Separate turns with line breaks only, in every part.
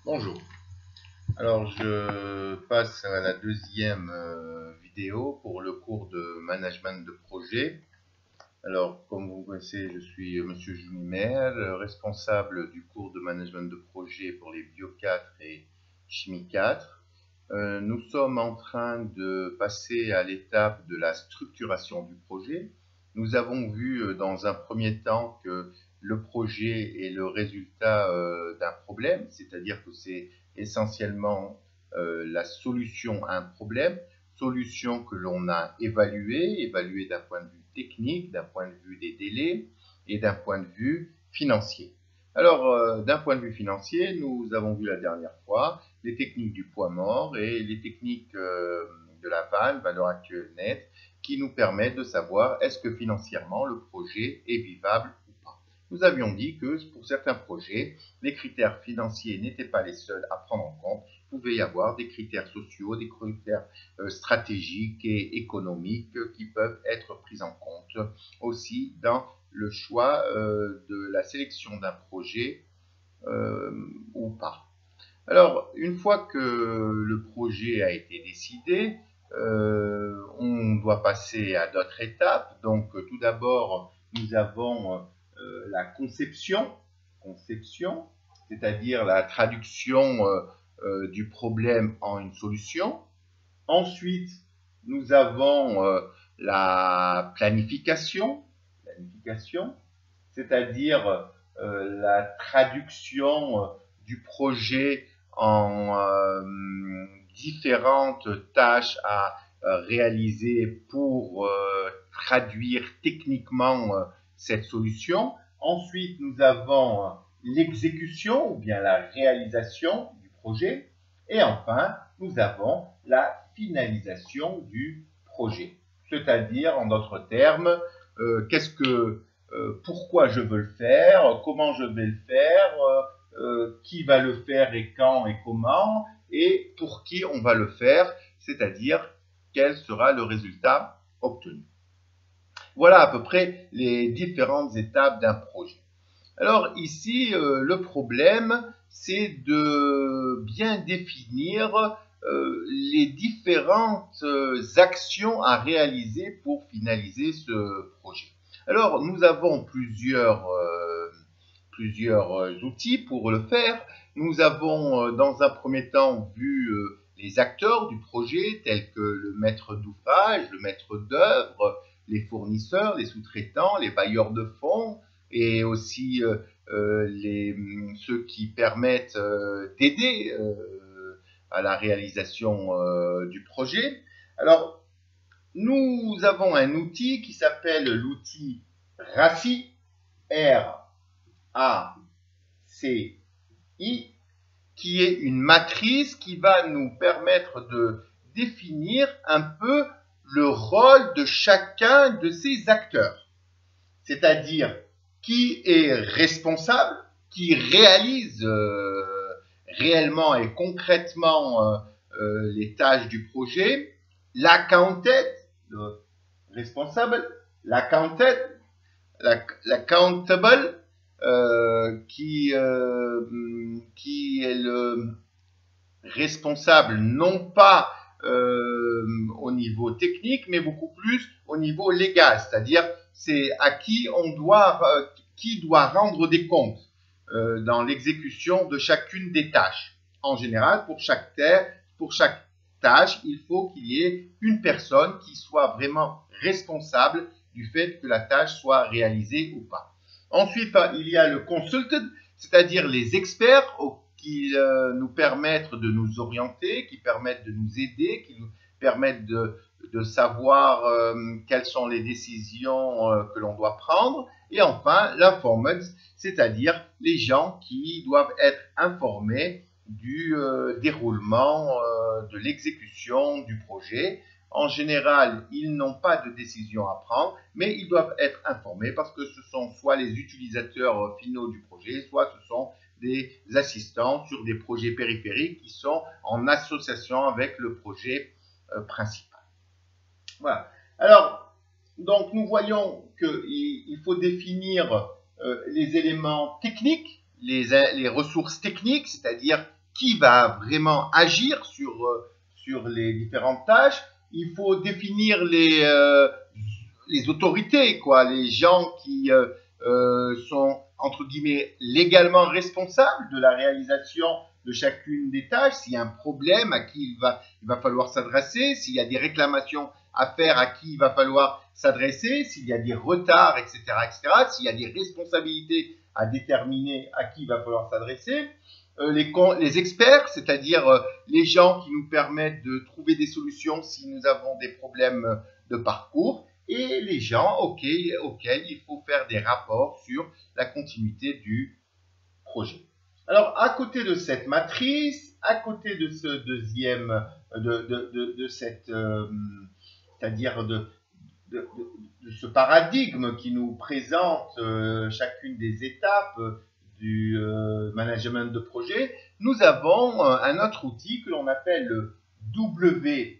Bonjour. Alors, je passe à la deuxième vidéo pour le cours de management de projet. Alors, comme vous connaissez, je suis Monsieur Jules Maire, responsable du cours de management de projet pour les Bio 4 et Chimie 4. Nous sommes en train de passer à l'étape de la structuration du projet. Nous avons vu dans un premier temps que le projet est le résultat d'un problème, c'est-à-dire que c'est essentiellement la solution à un problème, solution que l'on a évaluée d'un point de vue technique, d'un point de vue des délais et d'un point de vue financier. Alors, d'un point de vue financier, nous avons vu la dernière fois les techniques du poids mort et les techniques de la valeur actuelle nette, qui nous permettent de savoir est-ce que financièrement le projet est vivable ou pas. Nous avions dit que pour certains projets, les critères financiers n'étaient pas les seuls à prendre en compte. Il pouvait y avoir des critères sociaux, des critères stratégiques et économiques qui peuvent être pris en compte aussi dans le choix de la sélection d'un projet ou pas. Alors, une fois que le projet a été décidé, on doit passer à d'autres étapes. Donc, tout d'abord, nous avons la conception, c'est-à-dire la traduction du problème en une solution. Ensuite, nous avons la planification, c'est-à-dire la traduction du projet en différentes tâches à réaliser pour traduire techniquement cette solution. Ensuite, nous avons l'exécution ou bien la réalisation du projet. Et enfin, nous avons la finalisation du projet. C'est-à-dire, en d'autres termes, pourquoi je veux le faire, comment je vais le faire, qui va le faire et quand et comment, et pour qui on va le faire, c'est-à-dire quel sera le résultat obtenu. Voilà à peu près les différentes étapes d'un projet. Alors ici, le problème, c'est de bien définir les différentes actions à réaliser pour finaliser ce projet. Alors, nous avons plusieurs outils pour le faire. Nous avons dans un premier temps vu les acteurs du projet tels que le maître d'ouvrage, le maître d'œuvre, les fournisseurs, les sous-traitants, les bailleurs de fonds et aussi ceux qui permettent d'aider à la réalisation du projet. Alors, nous avons un outil qui s'appelle l'outil RACI, R-A-C-I, qui est une matrice qui va nous permettre de définir un peu le rôle de chacun de ces acteurs. C'est-à-dire qui est responsable, qui réalise réellement et concrètement les tâches du projet, l'accountant, le responsable, l'accountable, qui est le responsable non pas au niveau technique, mais beaucoup plus au niveau légal, c'est-à-dire c'est à qui qui doit rendre des comptes dans l'exécution de chacune des tâches. En général, pour chaque tâche, il faut qu'il y ait une personne qui soit vraiment responsable du fait que la tâche soit réalisée ou pas. Ensuite, il y a le consultant, c'est-à-dire les experts qui nous permettent de nous orienter, qui permettent de nous aider, qui nous permettent de savoir quelles sont les décisions que l'on doit prendre. Et enfin, l'informants, c'est-à-dire les gens qui doivent être informés du déroulement de l'exécution du projet. En général, ils n'ont pas de décision à prendre, mais ils doivent être informés parce que ce sont soit les utilisateurs finaux du projet, soit ce sont des assistants sur des projets périphériques qui sont en association avec le projet principal. Voilà. Alors, donc nous voyons qu'il faut définir les éléments techniques, les ressources techniques, c'est-à-dire qui va vraiment agir sur les différentes tâches. Il faut définir les autorités, quoi, les gens qui sont, entre guillemets, légalement responsables de la réalisation de chacune des tâches. S'il y a un problème, à qui il va falloir s'adresser. S'il y a des réclamations à faire, à qui il va falloir s'adresser. S'il y a des retards, etc., etc. S'il y a des responsabilités à déterminer, à qui il va falloir s'adresser. Les experts, c'est-à-dire les gens qui nous permettent de trouver des solutions si nous avons des problèmes de parcours, et les gens auxquels il faut faire des rapports sur la continuité du projet. Alors, à côté de cette matrice, à côté de ce deuxième, c'est-à-dire de ce paradigme qui nous présente chacune des étapes du management de projet, nous avons un autre outil que l'on appelle le WBS,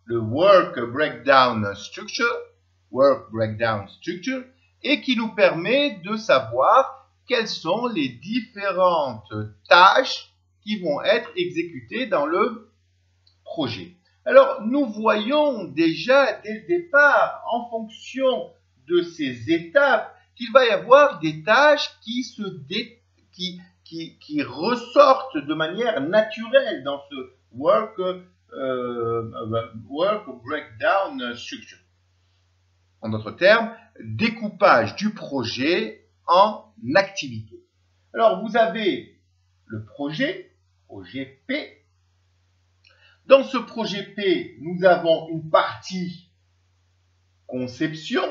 le Work Breakdown Structure, et qui nous permet de savoir quelles sont les différentes tâches qui vont être exécutées dans le projet. Alors, nous voyons déjà dès le départ, en fonction de ces étapes, qu'il va y avoir des tâches qui ressortent de manière naturelle dans ce Work Breakdown Structure. En d'autres termes, découpage du projet en activités. Alors, vous avez le projet P. Dans ce projet P, nous avons une partie conception.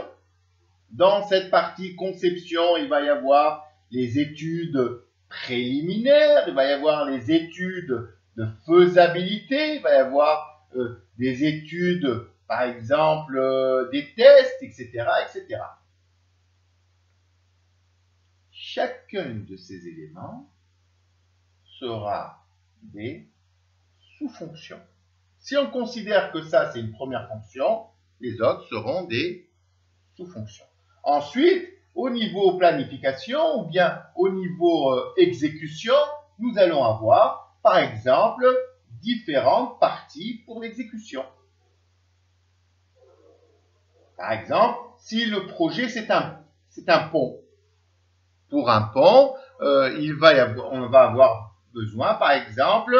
Dans cette partie conception, il va y avoir les études préliminaires, il va y avoir les études de faisabilité, il va y avoir des études, par exemple, des tests, etc., etc. Chacun de ces éléments sera des sous-fonctions. Si on considère que ça, c'est une première fonction, les autres seront des sous-fonctions. Ensuite, au niveau planification ou bien au niveau exécution, nous allons avoir, par exemple, différentes parties pour l'exécution. Par exemple, si le projet, c'est un pont. Pour un pont, on va avoir besoin, par exemple,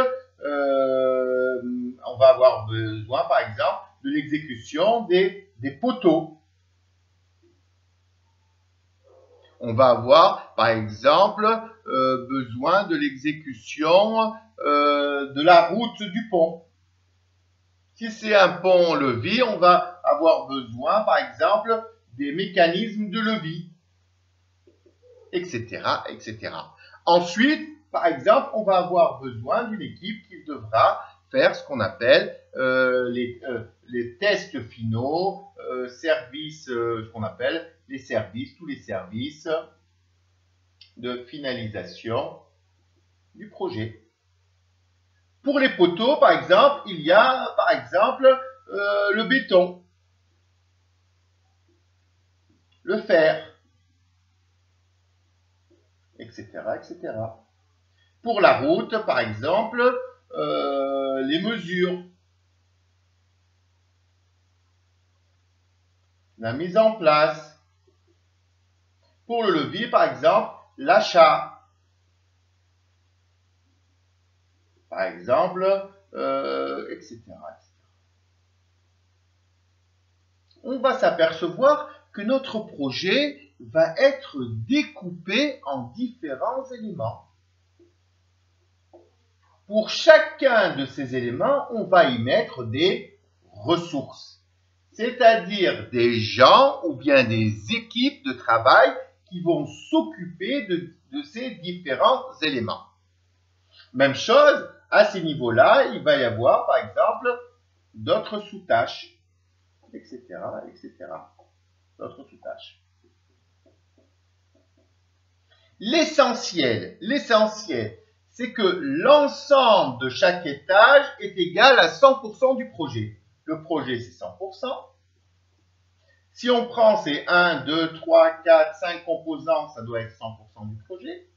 de l'exécution des poteaux. On va avoir, par exemple, besoin de l'exécution de la route du pont. Si c'est un pont-levis, on va avoir besoin, par exemple, des mécanismes de levis, etc., etc. Ensuite, par exemple, on va avoir besoin d'une équipe qui devra faire ce qu'on appelle les tests finaux, ce qu'on appelle tous les services de finalisation du projet. Pour les poteaux, par exemple, il y a, par exemple, le béton, le fer, etc., etc. Pour la route, par exemple, les mesures, la mise en place. Pour le levier, par exemple, l'achat. Par exemple, etc., etc. On va s'apercevoir que notre projet va être découpé en différents éléments. Pour chacun de ces éléments, on va y mettre des ressources, c'est-à-dire des gens ou bien des équipes de travail qui vont s'occuper de ces différents éléments. Même chose, à ces niveaux-là, il va y avoir, par exemple, d'autres sous-tâches, etc., etc. D'autres sous-tâches. L'essentiel, c'est que l'ensemble de chaque étage est égal à 100% du projet. Le projet, c'est 100%. Si on prend ces 1, 2, 3, 4, 5 composants, ça doit être 100% du projet.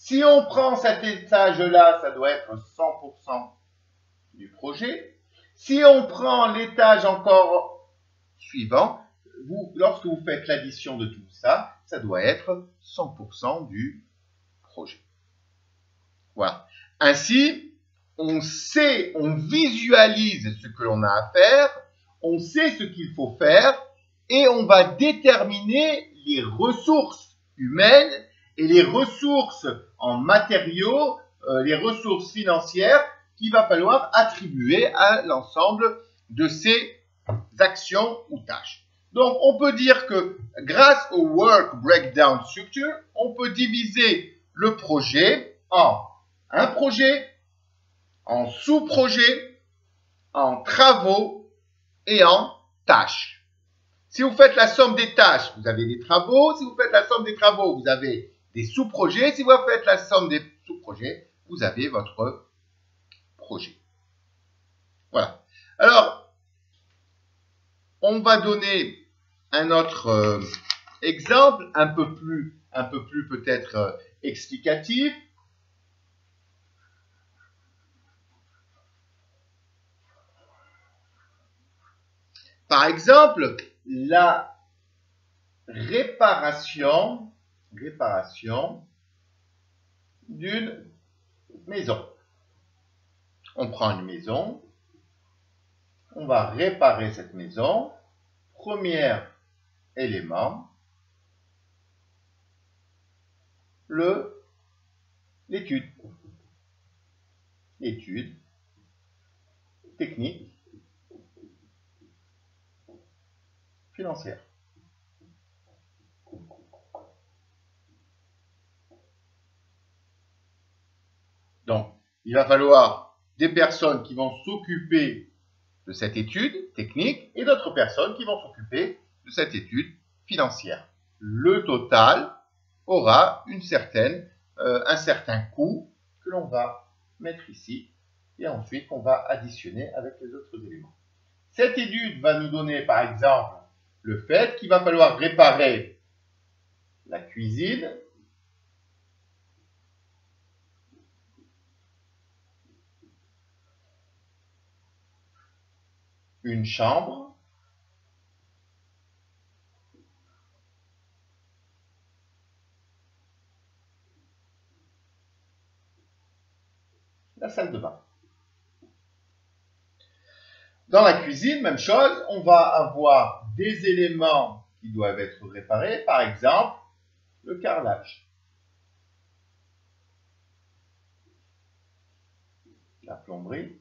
Si on prend cet étage-là, ça doit être 100% du projet. Si on prend l'étage encore suivant, lorsque vous faites l'addition de tout ça, ça doit être 100% du projet. Voilà. Ainsi, on sait, on visualise ce que l'on a à faire, on sait ce qu'il faut faire et on va déterminer les ressources humaines et les ressources en matériaux, les ressources financières qu'il va falloir attribuer à l'ensemble de ces actions ou tâches. Donc, on peut dire que grâce au Work Breakdown Structure, on peut diviser le projet en un projet, en sous-projets, en travaux et en tâches. Si vous faites la somme des tâches, vous avez des travaux. Si vous faites la somme des travaux, vous avez des sous-projets. Si vous faites la somme des sous-projets, vous avez votre projet. Voilà. Alors, on va donner un autre exemple, un peu plus peut-être explicatif. Par exemple, la réparation d'une maison. On prend une maison, on va réparer cette maison. Premier élément, l'étude. L'étude technique financière. Donc, il va falloir des personnes qui vont s'occuper de cette étude technique et d'autres personnes qui vont s'occuper de cette étude financière. Le total aura un certain coût que l'on va mettre ici et ensuite on va additionner avec les autres éléments. Cette étude va nous donner par exemple le fait qu'il va falloir réparer la cuisine, une chambre, la salle de bain. Dans la cuisine, même chose, on va avoir des éléments qui doivent être réparés, par exemple le carrelage, la plomberie,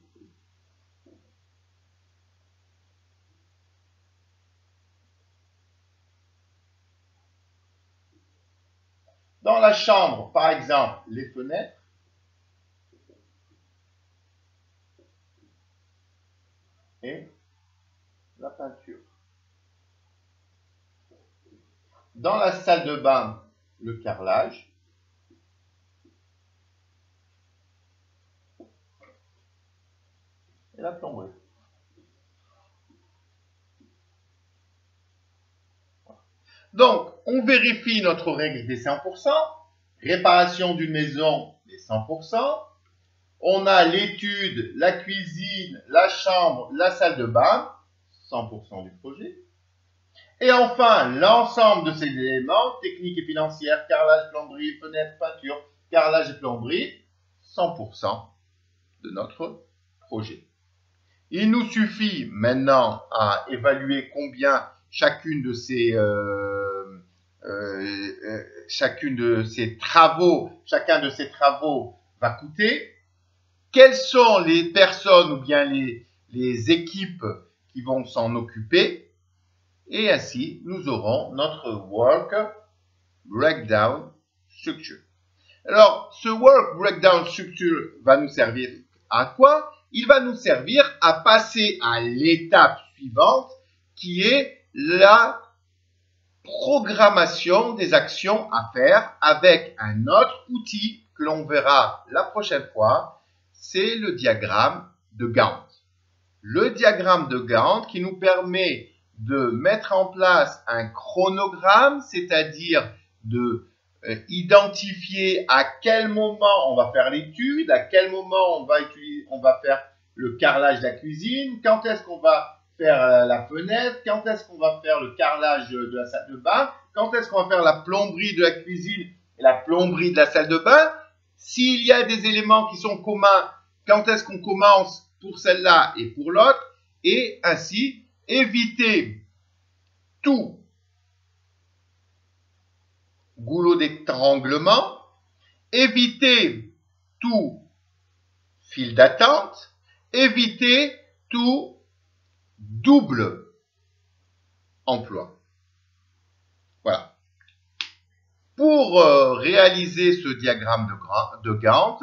dans la chambre, par exemple, les fenêtres, et la peinture. Dans la salle de bain, le carrelage, et la plomberie. Donc, on vérifie notre règle des 100%, réparation d'une maison des 100%, on a l'étude, la cuisine, la chambre, la salle de bain, 100% du projet. Et enfin, l'ensemble de ces éléments, techniques et financières, carrelage, plomberie, fenêtre, peinture, carrelage et plomberie, 100% de notre projet. Il nous suffit maintenant à évaluer combien chacun de ces travaux va coûter. Quelles sont les personnes ou bien les équipes qui vont s'en occuper? Et ainsi, nous aurons notre Work Breakdown Structure. Alors, ce Work Breakdown Structure va nous servir à quoi? Il va nous servir à passer à l'étape suivante qui est la programmation des actions à faire avec un autre outil que l'on verra la prochaine fois, c'est le diagramme de Gantt. Le diagramme de Gantt qui nous permet de mettre en place un chronogramme, c'est-à-dire de identifier à quel moment on va faire l'étude, à quel moment on va faire le carrelage de la cuisine, quand est-ce qu'on va faire la fenêtre, quand est-ce qu'on va faire le carrelage de la salle de bain, quand est-ce qu'on va faire la plomberie de la cuisine et la plomberie de la salle de bain. S'il y a des éléments qui sont communs, quand est-ce qu'on commence pour celle-là et pour l'autre, et ainsi éviter tout goulot d'étranglement, éviter tout fil d'attente, éviter tout double emploi. Voilà. Pour réaliser ce diagramme de Gantt,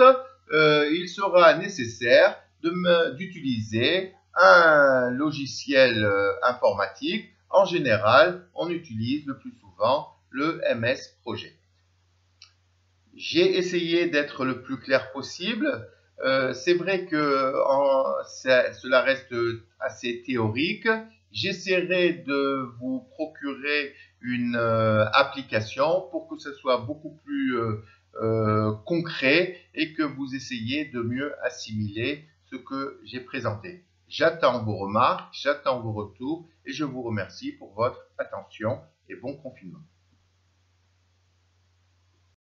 il sera nécessaire d'utiliser un logiciel informatique. En général, on utilise le plus souvent le MS Project. J'ai essayé d'être le plus clair possible. C'est vrai que cela reste assez théorique. J'essaierai de vous procurer une application pour que ce soit beaucoup plus concret et que vous essayiez de mieux assimiler ce que j'ai présenté. J'attends vos remarques, j'attends vos retours et je vous remercie pour votre attention et bon confinement.